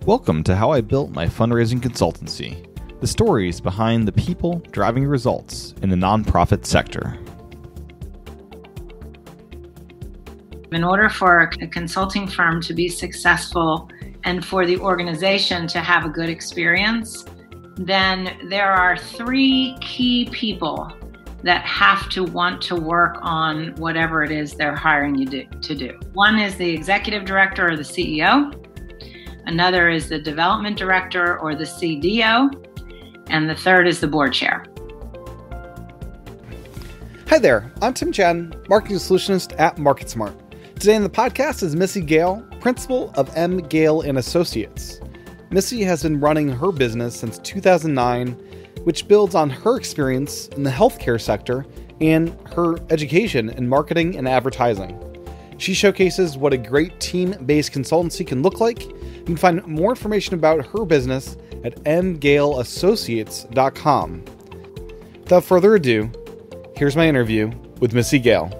Welcome to How I Built My Fundraising Consultancy, the stories behind the people driving results in the nonprofit sector. In order for a consulting firm to be successful and for the organization to have a good experience, then there are three key people that have to want to work on whatever it is they're hiring you to do. One is the executive director or the CEO. Another is the development director or the CDO. And the third is the board chair. Hi there, I'm Tim Chen, Marketing Solutionist at MarketSmart. Today on the podcast is Missy Gale, Principal of Gale Associates. Missy has been running her business since 2009, which builds on her experience in the healthcare sector and her education in marketing and advertising. She showcases what a great team-based consultancy can look like. You can find more information about her business at galeassociates.com. Without further ado, here's my interview with Missy Gale.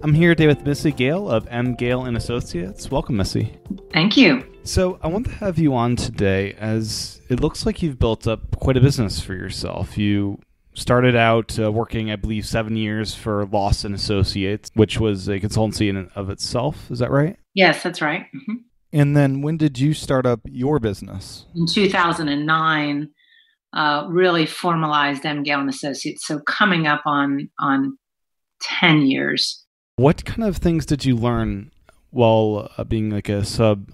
I'm here today with Missy Gale of Gale Associates. Welcome, Missy. Thank you. So I want to have you on today as it looks like you've built up quite a business for yourself. You started out working, I believe, 7 years for Lawson Associates, which was a consultancy in and of itself. Is that right? Yes, that's right. Mm-hmm. And then when did you start up your business? In 2009, really formalized Gale Associates. So coming up on 10 years. What kind of things did you learn while being like a sub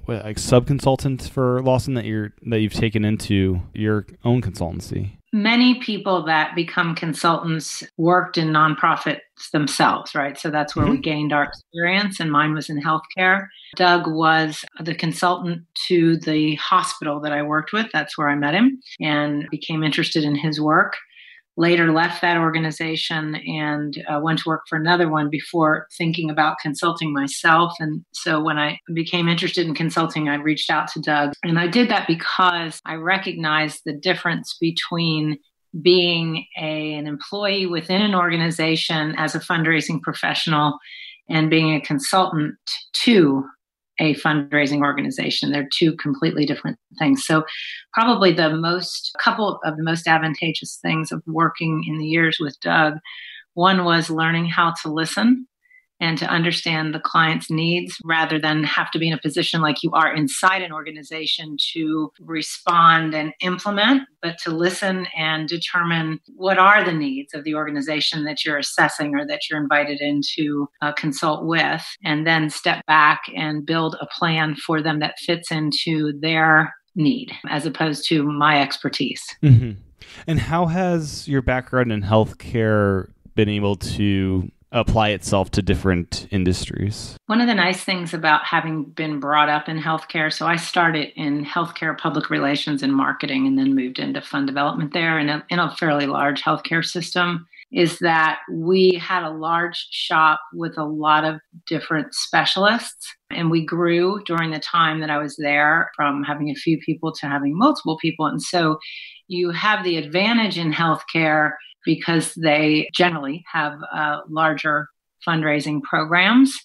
consultant for Lawson that you've taken into your own consultancy? Many people that become consultants worked in nonprofits themselves, right? So that's where we gained our experience, and mine was in healthcare. Doug was the consultant to the hospital that I worked with. That's where I met him and became interested in his work. Later left that organization and went to work for another one before thinking about consulting myself. And so when I became interested in consulting, I reached out to Doug. And I did that because I recognized the difference between being an employee within an organization as a fundraising professional and being a consultant to a fundraising organization. They're two completely different things. So probably couple of the most advantageous things of working in the years with Doug, one was learning how to listen and to understand the client's needs rather than have to be in a position like you are inside an organization to respond and implement, but to listen and determine what are the needs of the organization that you're assessing or that you're invited in to consult with, and then step back and build a plan for them that fits into their need as opposed to my expertise. Mm-hmm. And how has your background in healthcare been able to apply itself to different industries? One of the nice things about having been brought up in healthcare, so I started in healthcare public relations and marketing and then moved into fund development there in a fairly large healthcare system, is that we had a large shop with a lot of different specialists. And we grew during the time that I was there from having a few people to having multiple people. And so you have the advantage in healthcare because they generally have larger fundraising programs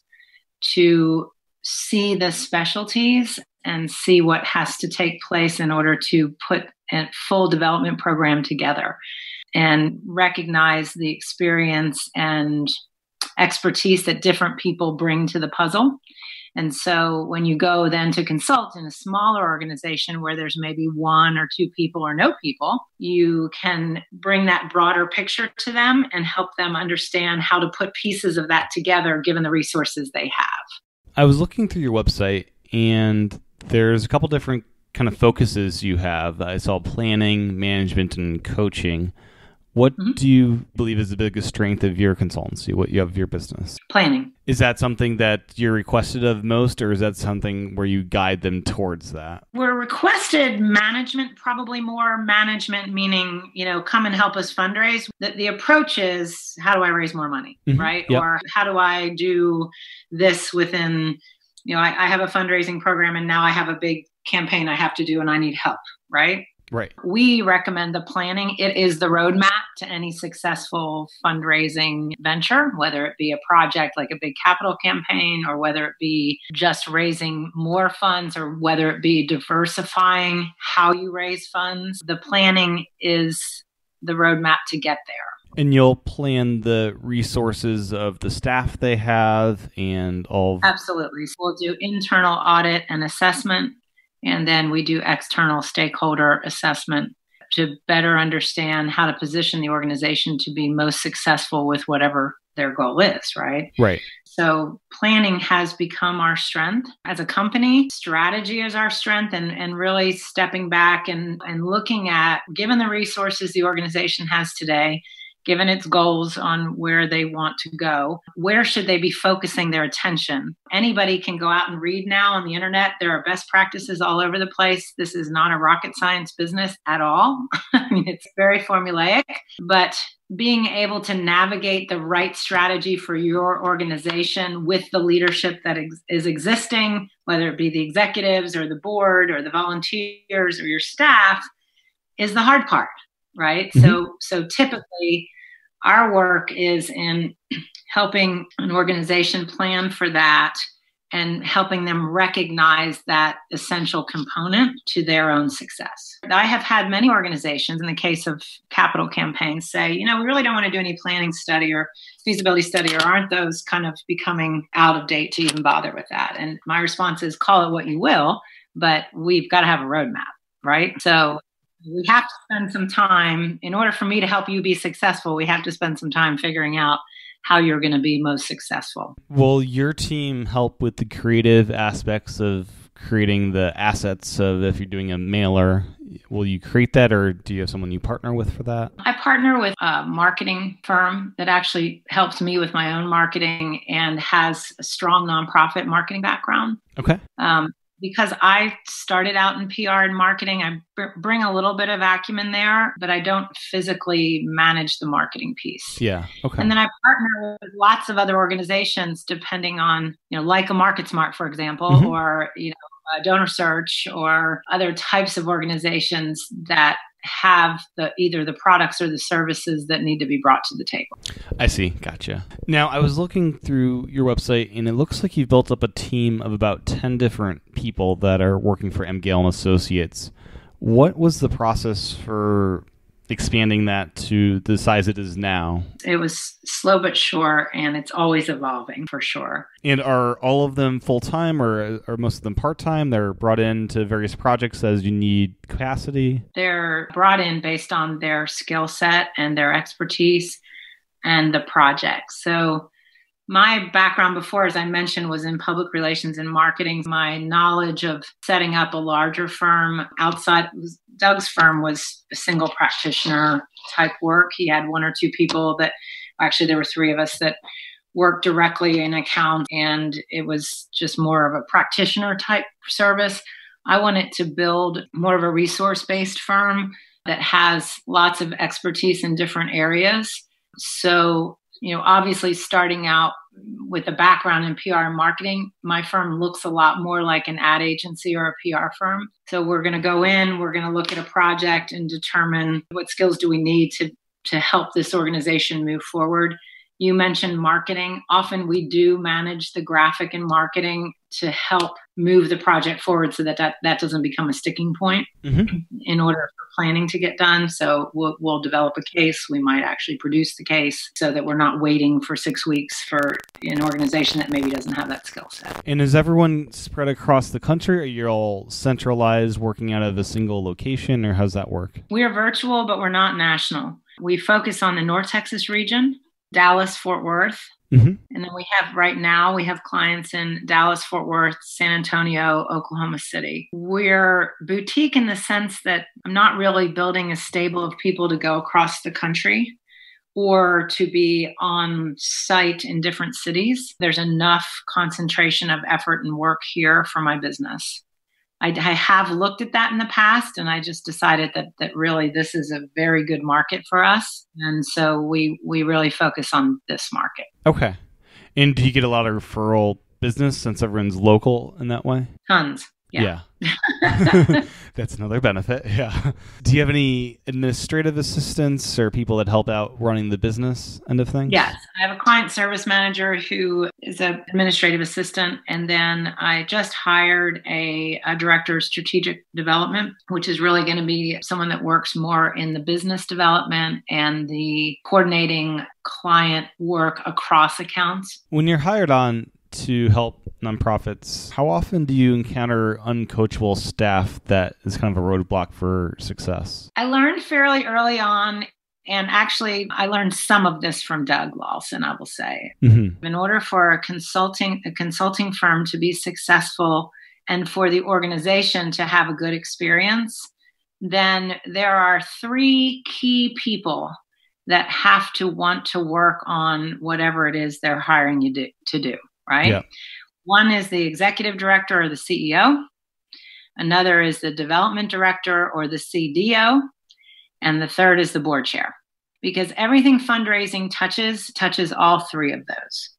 to see the specialties and see what has to take place in order to put a full development program together and recognize the experience and expertise that different people bring to the puzzle. And so when you go then to consult in a smaller organization where there's maybe one or two people or no people, you can bring that broader picture to them and help them understand how to put pieces of that together given the resources they have. I was looking through your website and there's a couple different kind of focuses you have. I saw planning, management, and coaching. What do you believe is the biggest strength of your consultancy, what you have of your business? Planning. Is that something that you're requested of most, or is that something where you guide them towards that? We're requested management, probably more management, meaning, come and help us fundraise. The approach is, how do I raise more money, right? Yep. Or how do I do this within, I have a fundraising program and now I have a big campaign I have to do and I need help, right? Right. We recommend the planning. It is the roadmap to any successful fundraising venture, whether it be a project like a big capital campaign, or whether it be just raising more funds, or whether it be diversifying how you raise funds. The planning is the roadmap to get there. And you'll plan the resources of the staff they have and all. Absolutely. So we'll do internal audit and assessment, and then we do external stakeholder assessment to better understand how to position the organization to be most successful with whatever their goal is, right? Right. So planning has become our strength as a company. Strategy is our strength, and really stepping back and looking at, given the resources the organization has today, given its goals on where they want to go, where should they be focusing their attention? Anybody can go out and read now on the internet. There are best practices all over the place. This is not a rocket science business at all. I mean, it's very formulaic, but being able to navigate the right strategy for your organization with the leadership that is existing, whether it be the executives or the board or the volunteers or your staff, is the hard part. Right. Mm-hmm. So typically our work is in helping an organization plan for that and helping them recognize that essential component to their own success. I have had many organizations, in the case of capital campaigns, say, we really don't want to do any planning study or feasibility study, or aren't those kind of becoming out of date to even bother with that? And my response is, call it what you will, but we've got to have a roadmap, right? So we have to spend some time, in order for me to help you be successful, we have to spend some time figuring out how you're going to be most successful. Will your team help with the creative aspects of creating the assets of, if you're doing a mailer, will you create that, or do you have someone you partner with for that? I partner with a marketing firm that actually helps me with my own marketing and has a strong nonprofit marketing background. Okay. Because I started out in PR and marketing, I bring a little bit of acumen there, but I don't physically manage the marketing piece. Yeah. Okay. And then I partner with lots of other organizations, depending on, like a MarketSmart, for example, mm-hmm. or, Donor Search, or other types of organizations that have either the products or the services that need to be brought to the table. I see. Gotcha. Now, I was looking through your website, and it looks like you've built up a team of about 10 different people that are working for Gale Associates. What was the process for expanding that to the size it is now? It was slow but sure, and it's always evolving for sure. And are all of them full-time, or are most of them part-time? They're brought into various projects as you need capacity? They're brought in based on their skill set and their expertise and the project. So my background before, as I mentioned, was in public relations and marketing. My knowledge of setting up a larger firm outside Doug's firm was a single practitioner type work. He had one or two people actually there were three of us that worked directly in accounts, and it was just more of a practitioner type service. I wanted to build more of a resource-based firm that has lots of expertise in different areas. So, obviously starting out with a background in PR and marketing, my firm looks a lot more like an ad agency or a PR firm. So we're going to go in, we're going to look at a project and determine what skills do we need to help this organization move forward. You mentioned marketing. Often we do manage the graphic and marketing to help move the project forward so that doesn't become a sticking point mm-hmm. in order for planning to get done. So we'll develop a case. We might actually produce the case so that we're not waiting for 6 weeks for an organization that maybe doesn't have that skill set. And is everyone spread across the country? Are you all centralized, working out of a single location, or how's that work? We are virtual, but we're not national. We focus on the North Texas region, Dallas, Fort Worth. Mm-hmm. And then we have clients in Dallas, Fort Worth, San Antonio, Oklahoma City. We're boutique in the sense that I'm not really building a stable of people to go across the country or to be on site in different cities. There's enough concentration of effort and work here for my business. I have looked at that in the past, and I just decided that really this is a very good market for us. And so we really focus on this market. Okay. And do you get a lot of referral business since everyone's local in that way? Tons. Yeah. That's another benefit. Yeah. Do you have any administrative assistants or people that help out running the business end of things? Yes. I have a client service manager who is an administrative assistant. And then I just hired a director of strategic development, which is really going to be someone that works more in the business development and the coordinating client work across accounts. When you're hired on to help nonprofits, how often do you encounter uncoachable staff that is kind of a roadblock for success? I learned fairly early on, and actually I learned some of this from Doug Lawson, I will say. Mm-hmm. In order for a consulting firm to be successful and for the organization to have a good experience, then there are 3 key people that have to want to work on whatever it is they're hiring you to do, right? Yeah. One is the executive director or the CEO. Another is the development director or the CDO. And the third is the board chair. Because everything fundraising touches all 3 of those.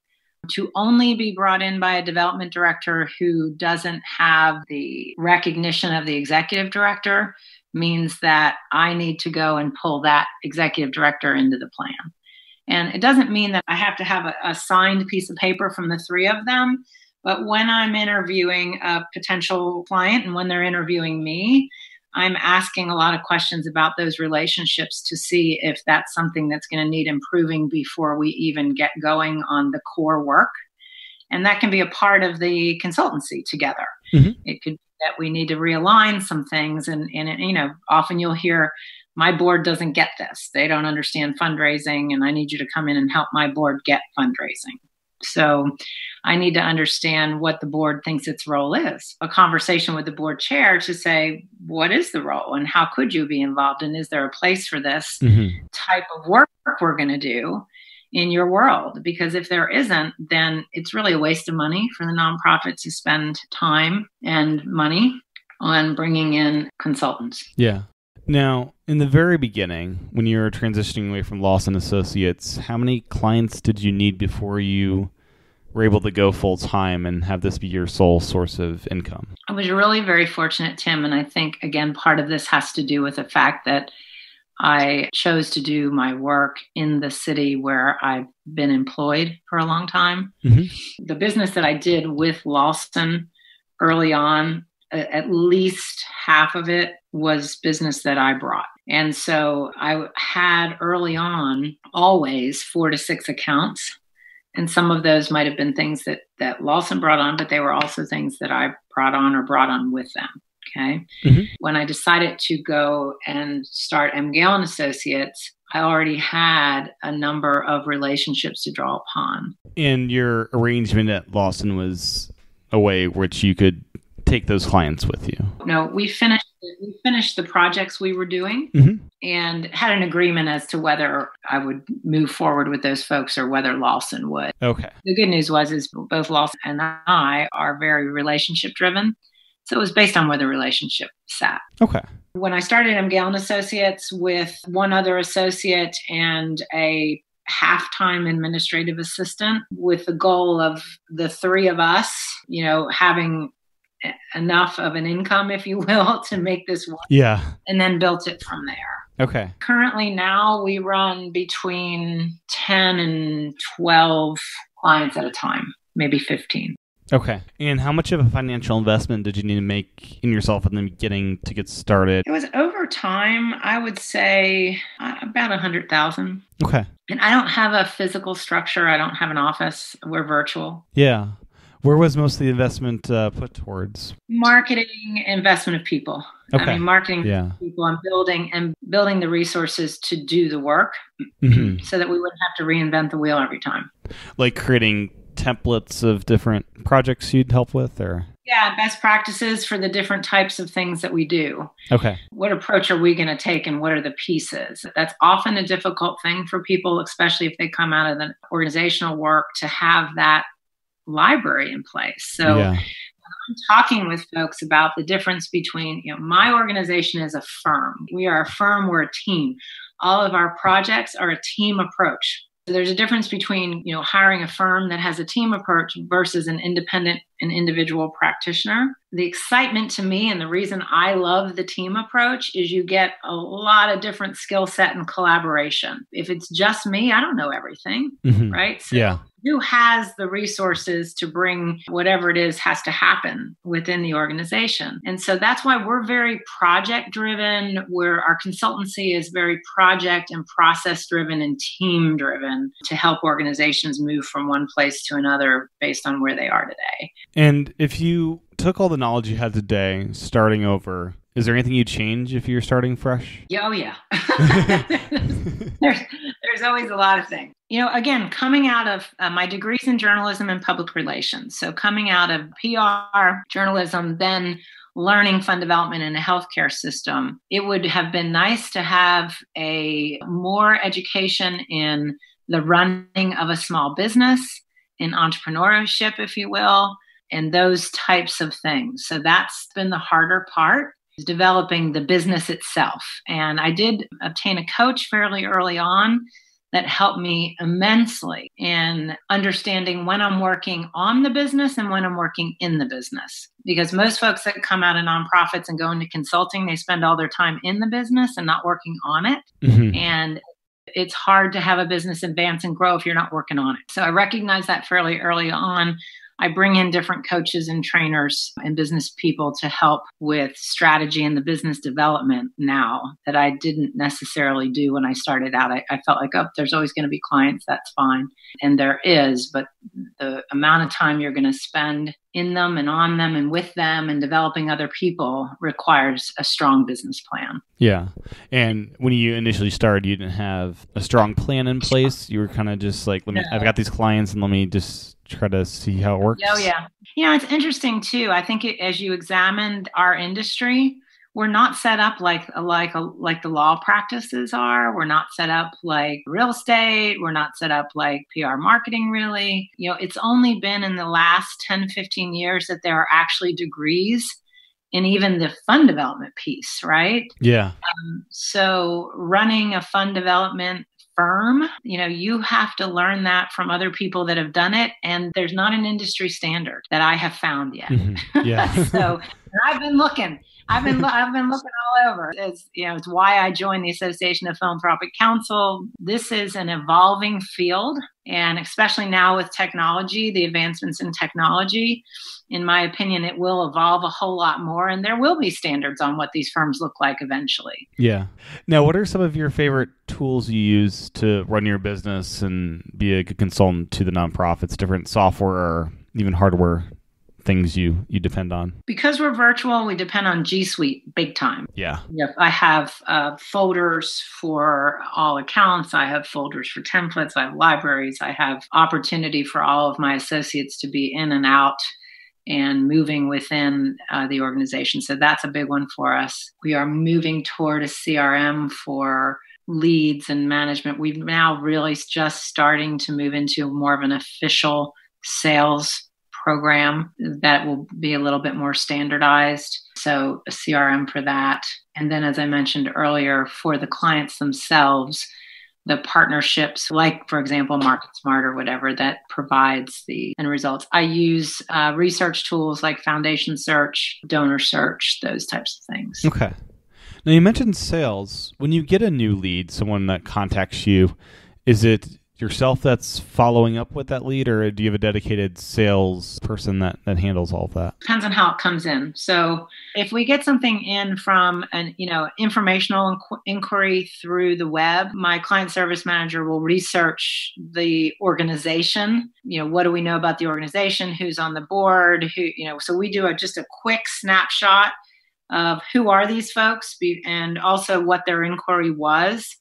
To only be brought in by a development director who doesn't have the recognition of the executive director means that I need to go and pull that executive director into the plan. And it doesn't mean that I have to have a signed piece of paper from the 3 of them. But when I'm interviewing a potential client and when they're interviewing me, I'm asking a lot of questions about those relationships to see if that's something that's going to need improving before we even get going on the core work. And that can be a part of the consultancy together. Mm-hmm. It could be that we need to realign some things. And often you'll hear, my board doesn't get this. They don't understand fundraising, and I need you to come in and help my board get fundraising. So I need to understand what the board thinks its role is. A conversation with the board chair to say, what is the role and how could you be involved? And is there a place for this type of work we're going to do in your world? Because if there isn't, then it's really a waste of money for the nonprofit to spend time and money on bringing in consultants. Yeah. Now, in the very beginning, when you were transitioning away from Lawson Associates, how many clients did you need before you were able to go full time and have this be your sole source of income? I was really very fortunate, Tim. And I think, again, part of this has to do with the fact that I chose to do my work in the city where I've been employed for a long time. Mm-hmm. The business that I did with Lawson early on, at least half of it was business that I brought. And so I had early on always 4 to 6 accounts. And some of those might have been things that Lawson brought on, but they were also things that I brought on with them. Okay. Mm-hmm. When I decided to go and start Gale Associates, I already had a number of relationships to draw upon. And your arrangement at Lawson was a way which you could take those clients with you? No, we finished the projects we were doing and had an agreement as to whether I would move forward with those folks or whether Lawson would. Okay. The good news is both Lawson and I are very relationship driven. So it was based on where the relationship sat. Okay. When I started Gale Associates with one other associate and a half-time administrative assistant with the goal of the 3 of us, having enough of an income, if you will, to make this work. Yeah. And then built it from there. Okay. Currently now we run between 10 and 12 clients at a time, maybe 15. Okay. And how much of a financial investment did you need to make in yourself in the beginning to get started? It was over time, I would say about $100,000. Okay. And I don't have a physical structure. I don't have an office. We're virtual. Yeah. Where was most of the investment put towards? Marketing, investment of people. Okay. Marketing people and building the resources to do the work so that we wouldn't have to reinvent the wheel every time. Like creating templates of different projects you'd help with, or? Yeah, best practices for the different types of things that we do. Okay. What approach are we going to take and what are the pieces? That's often a difficult thing for people, especially if they come out of the organizational work, to have that library in place. So when I'm talking with folks about the difference between, my organization is a firm. We are a firm, we're a team. All of our projects are a team approach. There's a difference between, hiring a firm that has a team approach versus an independent and individual practitioner. The excitement to me and the reason I love the team approach is you get a lot of different skill set and collaboration. If it's just me, I don't know everything, right? So who has the resources to bring whatever it is has to happen within the organization. And so that's why we're very project driven, where our consultancy is very project and process driven and team driven to help organizations move from one place to another based on where they are today. And if you took all the knowledge you had today, starting over, is there anything you'd change if you're starting fresh? Yeah, oh yeah. There's always a lot of things. Again, coming out of my degrees in journalism and public relations. So coming out of PR, journalism, then learning fund development in a healthcare system, it would have been nice to have a more education in the running of a small business, in entrepreneurship, if you will, and those types of things. So that's been the harder part, is developing the business itself. And I did obtain a coach fairly early on that helped me immensely in understanding when I'm working on the business and when I'm working in the business. Because most folks that come out of nonprofits and go into consulting, they spend all their time in the business and not working on it. And it's hard to have a business advance and grow if you're not working on it. So I recognized that fairly early on. I bring in different coaches and trainers and business people to help with strategy and the business development now that I didn't necessarily do when I started out. I felt like, there's always going to be clients, that's fine. And there is, but the amount of time you're going to spend in them and on them and with them and developing other people requires a strong business plan. Yeah. And when you initially started, you didn't have a strong plan in place. You were kind of just like, I've got these clients and let me just try to see how it works. Oh, yeah. It's interesting too. I think as you examined our industry, we're not set up like the law practices are. We're not set up like real estate. We're not set up like PR marketing, really. It's only been in the last 10, 15 years that there are actually degrees in even the fund development piece, right? Yeah. So running a fund development firm, you have to learn that from other people that have done it. And there's not an industry standard that I have found yet. Yeah. So I've been looking. I've been looking all over. It's why I joined the Association of Philanthropic Counsel. This is an evolving field, and especially now with technology, the advancements in technology, in my opinion, it will evolve a whole lot more, and there will be standards on what these firms look like eventually. Yeah. Now, what are some of your favorite tools you use to run your business and be a good consultant to the nonprofits, different software or even hardware things you depend on? Because we're virtual, we depend on G Suite big time. Yeah. Yep. I have folders for all accounts. I have folders for templates. I have libraries. I have opportunity for all of my associates to be in and out and moving within the organization. So that's a big one for us. We are moving toward a CRM for leads and management. We've now really just starting to move into more of an official sales program that will be a little bit more standardized. So a CRM for that. And then, as I mentioned earlier, for the clients themselves, the partnerships, like, for example, MarketSmart or whatever, that provides the end results. I use research tools like Foundation Search, Donor Search, those types of things. Okay. Now, you mentioned sales. When you get a new lead, someone that contacts you, is it yourself that's following up with that lead, or do you have a dedicated sales person that handles all of that? Depends on how it comes in. So if we get something in from an informational inquiry through the web, my client service manager will research the organization. What do we know about the organization? Who's on the board? So we do just a quick snapshot of who are these folks and also what their inquiry was.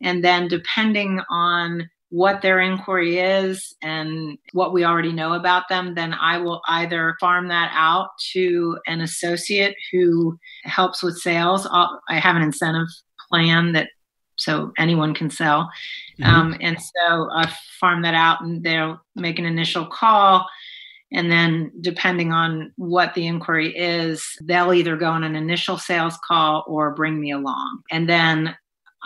And then depending on what their inquiry is and what we already know about them, then I will either farm that out to an associate who helps with sales. I have an incentive plan so anyone can sell. And so I farm that out and they'll make an initial call. And then depending on what the inquiry is, they'll either go on an initial sales call or bring me along. And then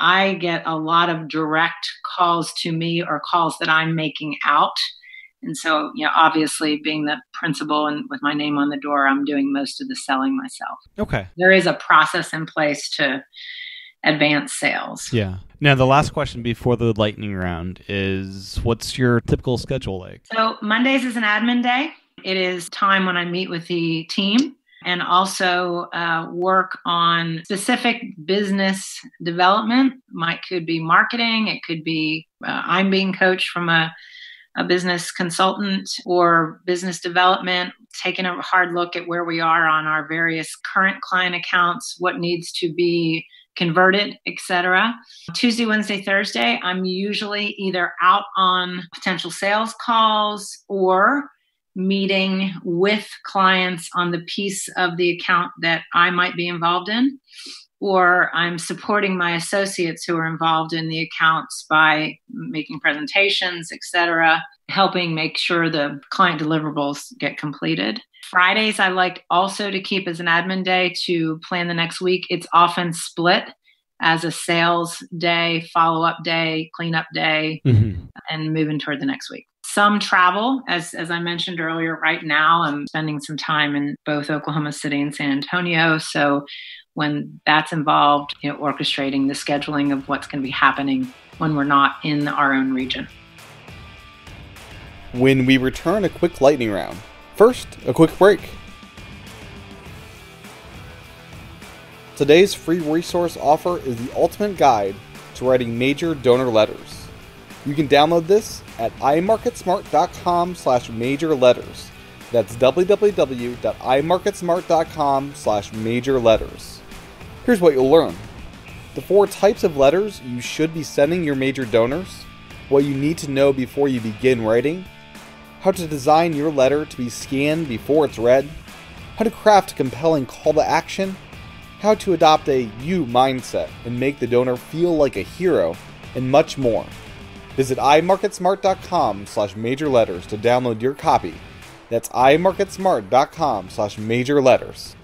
I get a lot of direct calls to me or calls that I'm making out. And so, obviously being the principal and with my name on the door, I'm doing most of the selling myself. Okay. There is a process in place to advance sales. Yeah. Now, the last question before the lightning round is, what's your typical schedule like? So Mondays is an admin day. It is time when I meet with the team and also work on specific business development. Could be marketing. It could be I'm being coached from a business consultant or business development, taking a hard look at where we are on our various current client accounts, what needs to be converted, etc. Tuesday, Wednesday, Thursday, I'm usually either out on potential sales calls or meeting with clients on the piece of the account that I might be involved in, or I'm supporting my associates who are involved in the accounts by making presentations, etc., helping make sure the client deliverables get completed. Fridays, I like also to keep as an admin day to plan the next week. It's often split as a sales day, follow-up day, cleanup day, and moving toward the next week. Some travel, as I mentioned earlier. Right now, I'm spending some time in both Oklahoma City and San Antonio. So when that's involved, orchestrating the scheduling of what's going to be happening when we're not in our own region. When we return, a quick lightning round. First, a quick break. Today's free resource offer is the ultimate guide to writing major donor letters. You can download this at imarketsmart.com/major letters. That's www.imarketsmart.com/major letters. Here's what you'll learn. The 4 types of letters you should be sending your major donors, what you need to know before you begin writing, how to design your letter to be scanned before it's read, how to craft a compelling call to action, how to adopt a you mindset and make the donor feel like a hero, and much more. Visit imarketsmart.com/major letters to download your copy. That's imarketsmart.com/major letters.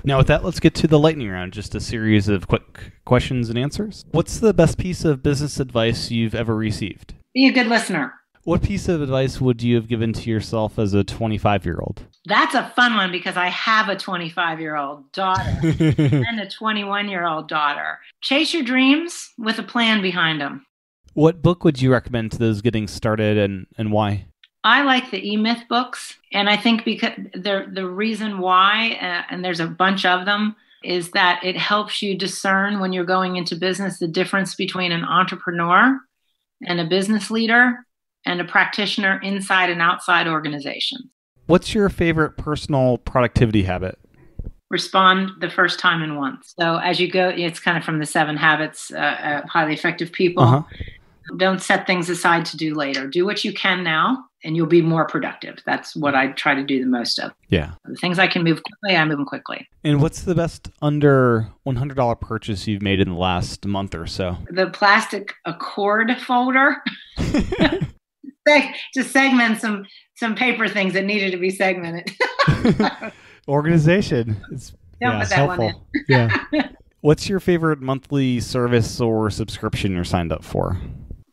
Now, with that, let's get to the lightning round, just a series of quick questions and answers. What's the best piece of business advice you've ever received? Be a good listener. What piece of advice would you have given to yourself as a 25-year-old? That's a fun one because I have a 25-year-old daughter and a 21-year-old daughter. Chase your dreams with a plan behind them. What book would you recommend to those getting started and why? I like the E-Myth books, and I think because the reason why, and there's a bunch of them, is that it helps you discern when you're going into business the difference between an entrepreneur and a business leader and a practitioner inside and outside organizations. What's your favorite personal productivity habit? Respond the first time and once. So as you go, it's kind of from the 7 habits of highly effective people. Don't set things aside to do later. Do what you can now, and you'll be more productive. That's what I try to do the most of. Yeah. The things I can move quickly, I move them quickly. And what's the best under $100 purchase you've made in the last month or so? The plastic Accord folder. To segment some some paper things that needed to be segmented. Organization. It's put that helpful. one in. Yeah. What's your favorite monthly service or subscription you're signed up for?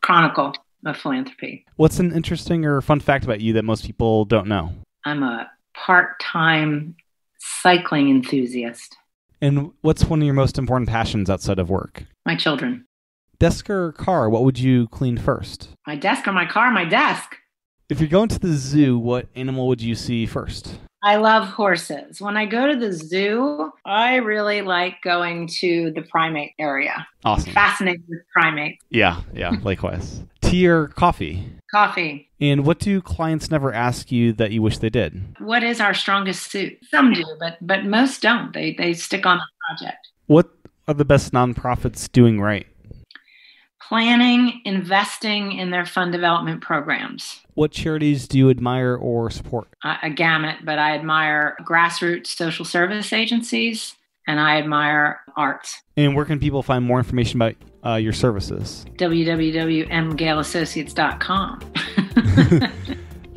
Chronicle of Philanthropy. What's an interesting or fun fact about you that most people don't know? I'm a part-time cycling enthusiast. And what's one of your most important passions outside of work? My children. Desk or car, what would you clean first? My desk or my car? My desk. If you're going to the zoo, what animal would you see first? I love horses. When I go to the zoo, I really like going to the primate area. Awesome. I'm fascinated with primates. Yeah, likewise. Tea or coffee? Coffee. And what do clients never ask you that you wish they did? What is our strongest suit? Some do, but most don't. They stick on the project. What are the best nonprofits doing right? Planning, investing in their fund development programs. What charities do you admire or support? A gamut, but I admire grassroots social service agencies, and I admire arts. And where can people find more information about your services? www.mgaleassociates.com.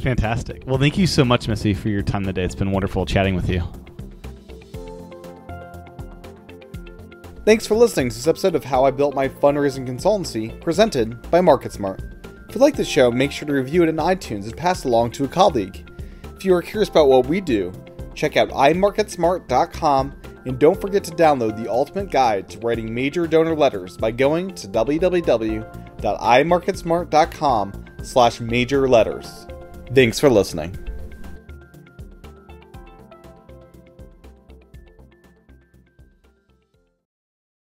Fantastic. Well, thank you so much, Missy, for your time today. It's been wonderful chatting with you. Thanks for listening to this episode of How I Built My Fundraising Consultancy, presented by MarketSmart. If you like the show, make sure to review it in iTunes and pass it along to a colleague. If you are curious about what we do, check out imarketsmart.com and don't forget to download the ultimate guide to writing major donor letters by going to www.imarketsmart.com/major letters. Thanks for listening.